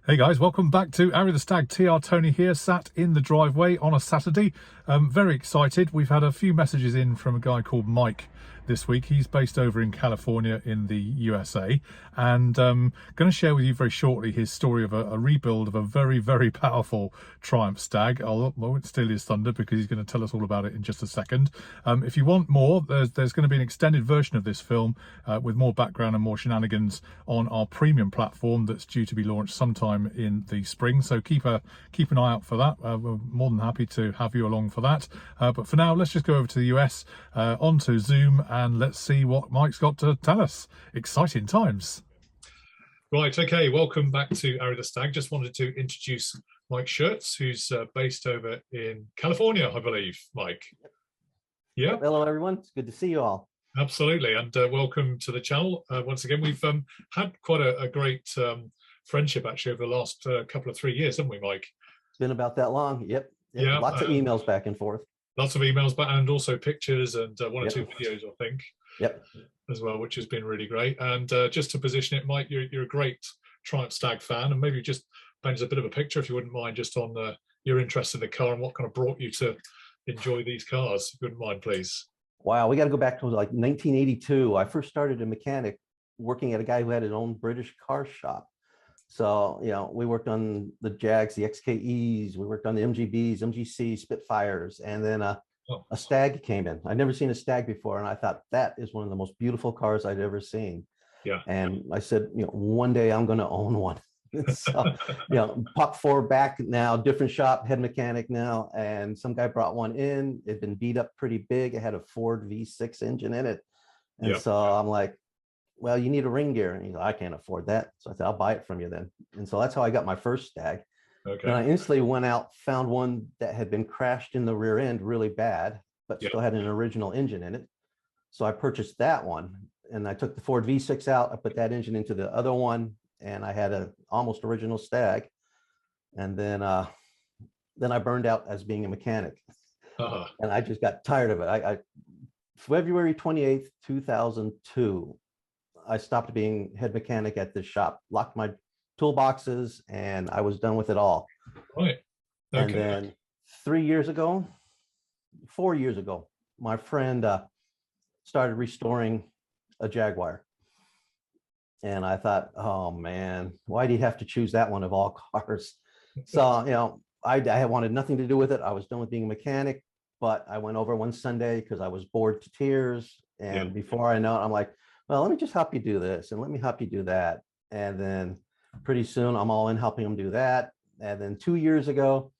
Hey guys, welcome back to Ari the Stag. TR Tony here, sat in the driveway on a Saturday. Very excited. We've had a few messages in from a guy called Mike this week. He's based over in California in the USA, and going to share with you very shortly his story of a rebuild of a very, very powerful Triumph Stag. I won't steal his thunder because he's going to tell us all about it in just a second. If you want more, there's going to be an extended version of this film with more background and more shenanigans on our premium platform that's due to be launched sometime in the spring, so keep an eye out for that. We're more than happy to have you along for that, but for now let's just go over to the US, onto Zoom, and let's see what Mike's got to tell us. Exciting times. Right, okay, welcome back to Ari the Stag. Just wanted to introduce Mike Schertz, who's based over in California, I believe. Mike. Yeah. Hello everyone, it's good to see you all. Absolutely, and welcome to the channel. Once again, we've had quite a great friendship actually over the last couple of 3 years, haven't we, Mike? It's been about that long. Yep. Yeah, Lots of emails back and forth. Lots of emails back, and also pictures, and one or two videos, I think. Yep. As well, which has been really great. And just to position it, Mike, you're a great Triumph Stag fan, and maybe just paint us a bit of a picture, if you wouldn't mind, just on your interest in the car and what kind of brought you to enjoy these cars, if you wouldn't mind, please. Wow, we got to go back to like 1982. I first started a mechanic working at a guy who had his own British car shop. So, you know, we worked on the Jags, the XKEs, we worked on the MGBs, MGC, Spitfires, and then a Stag came in. I'd never seen a Stag before, and I thought that is one of the most beautiful cars I'd ever seen. Yeah. And I said, you know, one day I'm going to own one. So, you know, pop four back now, different shop, head mechanic now, and some guy brought one in. It'd been beat up pretty big. It had a Ford V6 engine in it. And so I'm like, well, you need a ring gear. And he's like, I can't afford that. So I said, I'll buy it from you then. And so that's how I got my first Stag. Okay. And I instantly went out, found one that had been crashed in the rear end really bad, but still had an original engine in it. So I purchased that one, and I took the Ford V6 out. I put that engine into the other one, and I had a almost original Stag. And then I burned out as being a mechanic. And I just got tired of it. I February 28th, 2002, I stopped being head mechanic at this shop, locked my toolboxes, and I was done with it all. Right. Okay. And then 4 years ago, my friend started restoring a Jaguar. And I thought, oh man, why do you have to choose that one of all cars? So, you know, I wanted nothing to do with it. I was done with being a mechanic, but I went over one Sunday because I was bored to tears. And before I know it, I'm like, well, let me just help you do this, and let me help you do that. And then pretty soon I'm all in helping them do that. And then 2 years ago,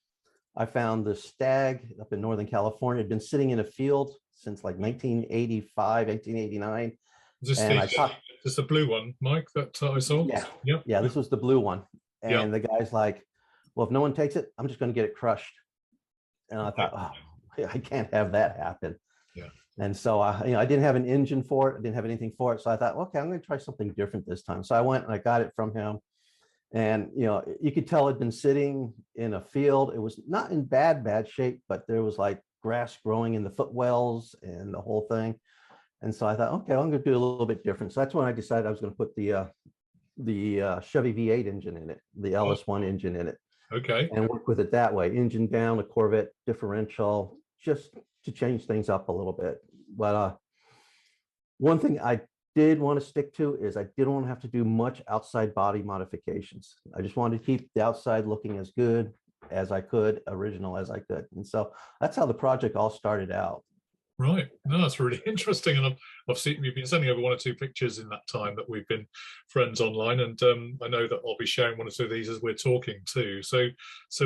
I found the Stag up in Northern California. It'd been sitting in a field since like 1985, 1889. Is this the blue one, Mike, that I saw? Yeah, this was the blue one. And the guy's like, well, if no one takes it, I'm just going to get it crushed. And I thought, oh, I can't have that happen. Yeah. And so you know, I didn't have an engine for it. I didn't have anything for it. So I thought, okay, I'm going to try something different this time. So I went and I got it from him. And, you know, you could tell it'd been sitting in a field. It was not in bad shape, but there was like grass growing in the footwells and the whole thing. And so I thought, okay, I'm going to do a little bit different. So that's when I decided I was going to put the Chevy V8 engine in it, the LS1 engine in it. Okay. And work with it that way. Engine down, a Corvette differential, just to change things up a little bit. But one thing I did want to stick to is I didn't want to have to do much outside body modifications. I just wanted to keep the outside looking as good as I could, original as I could. And so that's how the project all started out. Right. No, that's really interesting. And I've seen you've been sending over one or two pictures in that time that we've been friends online, and I know that I'll be sharing one or two of these as we're talking too. So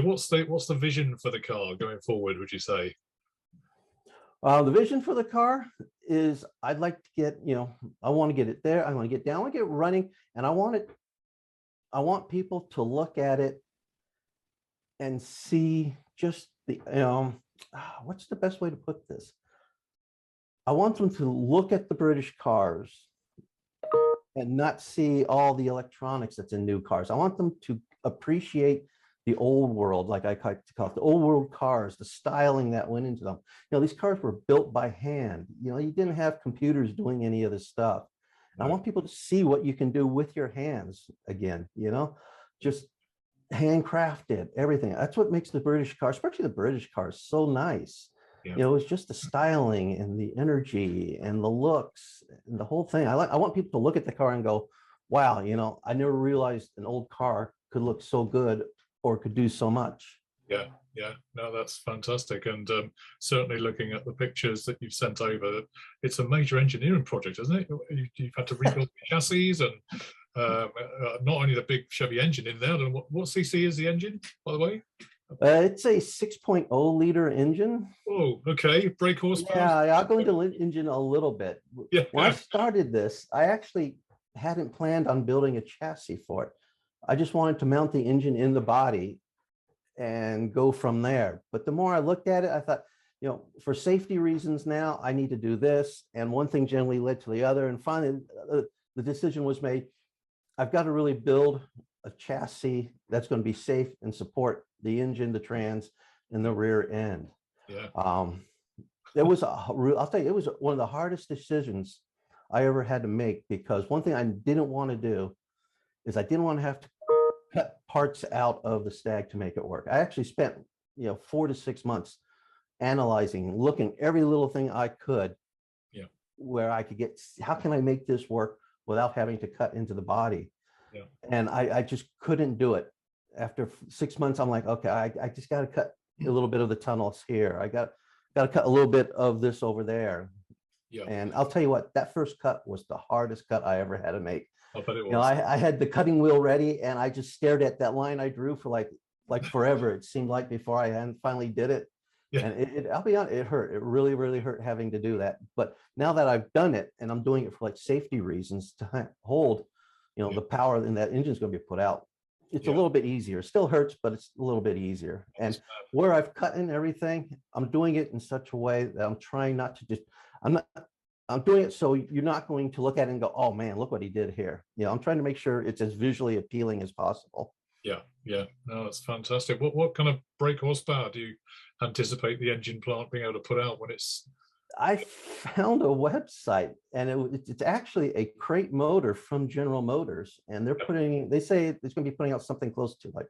what's the vision for the car going forward, would you say? The vision for the car is I'd like to get, you know, I want to get it there. I want to get down, I want to get running, and I want people to look at it and see just the, what's the best way to put this? I want them to look at the British cars and not see all the electronics that's in new cars. I want them to appreciate the old world, like I like to call it, the old world cars, the styling that went into them. You know, these cars were built by hand. You know, you didn't have computers doing any of this stuff. And I want people to see what you can do with your hands again, you know, just handcrafted, everything. That's what makes the British car, especially the British cars, so nice. Yeah. You know, it's just the styling and the energy and the looks and the whole thing. I want people to look at the car and go, wow, you know, I never realized an old car could look so good or could do so much. Yeah, yeah, no, that's fantastic. And certainly looking at the pictures that you've sent over, it's a major engineering project, isn't it? You've had to rebuild the chassis and not only the big Chevy engine in there. And what CC is the engine, by the way? It's a 6.0 liter engine. Oh, okay. Brake horsepower. Yeah, I'll go into the engine a little bit. Yeah. When I started this, I actually hadn't planned on building a chassis for it. I just wanted to mount the engine in the body and go from there. But the more I looked at it, I thought, you know, for safety reasons now, I need to do this. And one thing generally led to the other. And finally, the decision was made, I've got to really build a chassis that's going to be safe and support the engine, the trans, and the rear end. Yeah. It was, I'll tell you, it was one of the hardest decisions I ever had to make, because one thing I didn't want to do is I didn't want to have to cut parts out of the Stag to make it work. I actually spent, you know, 4 to 6 months analyzing, looking every little thing I could, yeah, where I could get, how can I make this work without having to cut into the body? Yeah. And I just couldn't do it. After 6 months, I'm like, okay, I just got to cut a little bit of the tunnels here. I got to cut a little bit of this over there. Yeah. And I'll tell you what, that first cut was the hardest cut I ever had to make. I bet it was. You know, I had the cutting wheel ready, and I just stared at that line I drew for like forever. It seemed like before I finally did it. Yeah. And I'll be honest, it hurt. It really, really hurt having to do that. But now that I've done it, and I'm doing it for like safety reasons to hold, you know, Yeah. the power in that engine is going to be put out. It's a Yeah. little bit easier. It still hurts, but it's a little bit easier. And where I've cut in everything, I'm doing it in such a way that I'm trying not to just, I'm doing it so you're not going to look at it and go, oh man, look what he did here. You know, I'm trying to make sure it's as visually appealing as possible. Yeah, yeah, no, that's fantastic. What kind of brake horsepower do you anticipate the engine plant being able to put out when it's? I found a website, and it's actually a crate motor from General Motors, and they're putting, they say it's going to be putting out something close to like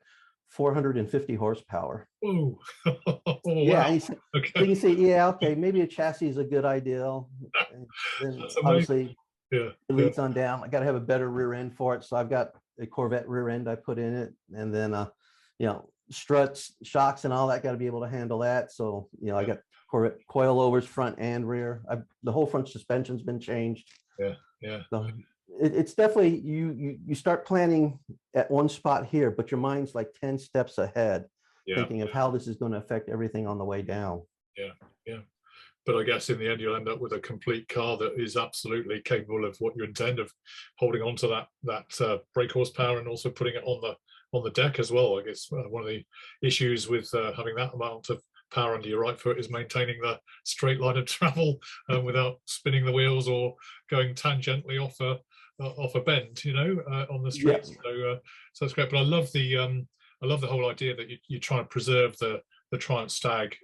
450 horsepower. Oh, oh yeah. wow. So Okay. you say, yeah, okay, maybe a chassis is a good idea. And then obviously, yeah, it leads on down. I got to have a better rear end for it, so I've got a Corvette rear end I put in it, and then you know, struts, shocks, and all that got to be able to handle that. So you know, I got Corvette coilovers front and rear. The whole front suspension's been changed. Yeah, yeah. So it's definitely, you start planning at one spot here, but your mind's like 10 steps ahead, thinking of how this is going to affect everything on the way down. Yeah, yeah. But I guess in the end, you'll end up with a complete car that is absolutely capable of what you intend, of holding on to that brake horsepower and also putting it on the deck as well. I guess one of the issues with having that amount of power under your right foot is maintaining the straight line of travel without spinning the wheels or going tangentially off a bend, you know, on the streets. Yeah. So that's great. But I love the whole idea that you're trying to preserve the Triumph Stag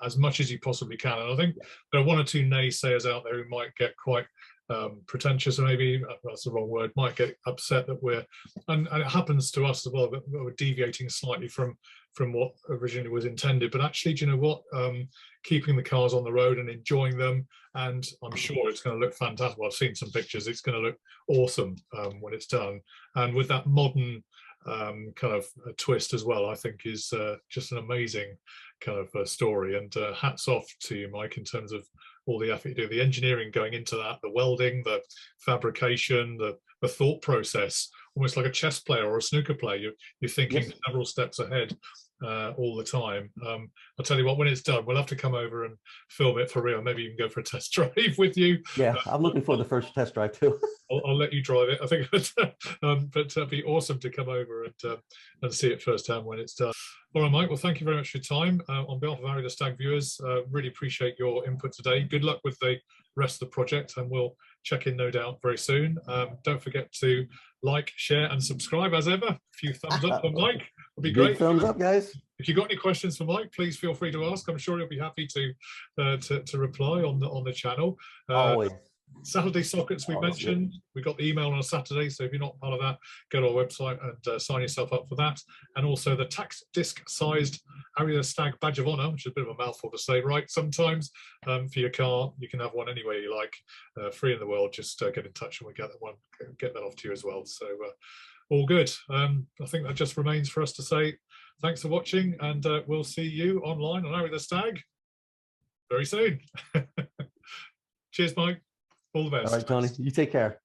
as much as you possibly can. And I think there are one or two naysayers out there who might get quite pretentious, or maybe that's the wrong word, might get upset that we're, and it happens to us as well, that we're deviating slightly from what originally was intended. But actually, do you know what? Keeping the cars on the road and enjoying them, and I'm sure it's going to look fantastic. Well, I've seen some pictures. It's going to look awesome when it's done, and with that modern kind of a twist as well, I think is just an amazing kind of story. And hats off to you, Mike, in terms of all the effort you do, the engineering going into that, the welding, the fabrication, the thought process, almost like a chess player or a snooker player. You're thinking several steps ahead all the time. I'll tell you what, when it's done, we'll have to come over and film it for real. Maybe you can go for a test drive with you. Yeah, I'm looking for the first test drive too. I'll let you drive it, I think. But it'd be awesome to come over and see it firsthand when it's done. All right, Mike, well, thank you very much for your time. On behalf of Harry the Stag viewers, really appreciate your input today. Good luck with the rest of the project, and we'll check in, no doubt, very soon. Don't forget to like, share, and subscribe as ever. A few thumbs up for Mike would be great. Thumbs up, guys. If you've got any questions for Mike, please feel free to ask. I'm sure he'll be happy to reply on the channel. Always. Saturday sockets we Oh, that's good. mentioned. We got the email on a Saturday, so if you're not part of that, go to our website and sign yourself up for that. And also the tax disc-sized Harrier Stag badge of honour, which is a bit of a mouthful to say, right? Sometimes for your car, you can have one anywhere you like, free in the world. Just get in touch and we get that one, get that off to you as well. So all good. I think that just remains for us to say thanks for watching, and we'll see you online on Harry the Stag very soon. Cheers, Mike. All the best. All right, Tony, you take care.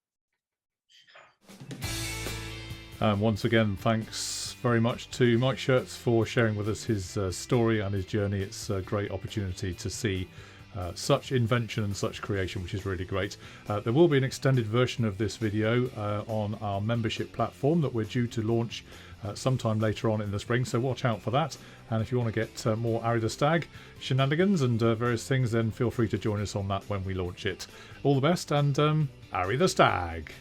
Once again, thanks very much to Mike Schertz for sharing with us his story and his journey. It's a great opportunity to see such invention and such creation, which is really great. There will be an extended version of this video on our membership platform that we're due to launch sometime later on in the spring, so watch out for that. And if you want to get more Harry the Stag shenanigans and various things, then feel free to join us on that when we launch it. All the best, and Harry the Stag!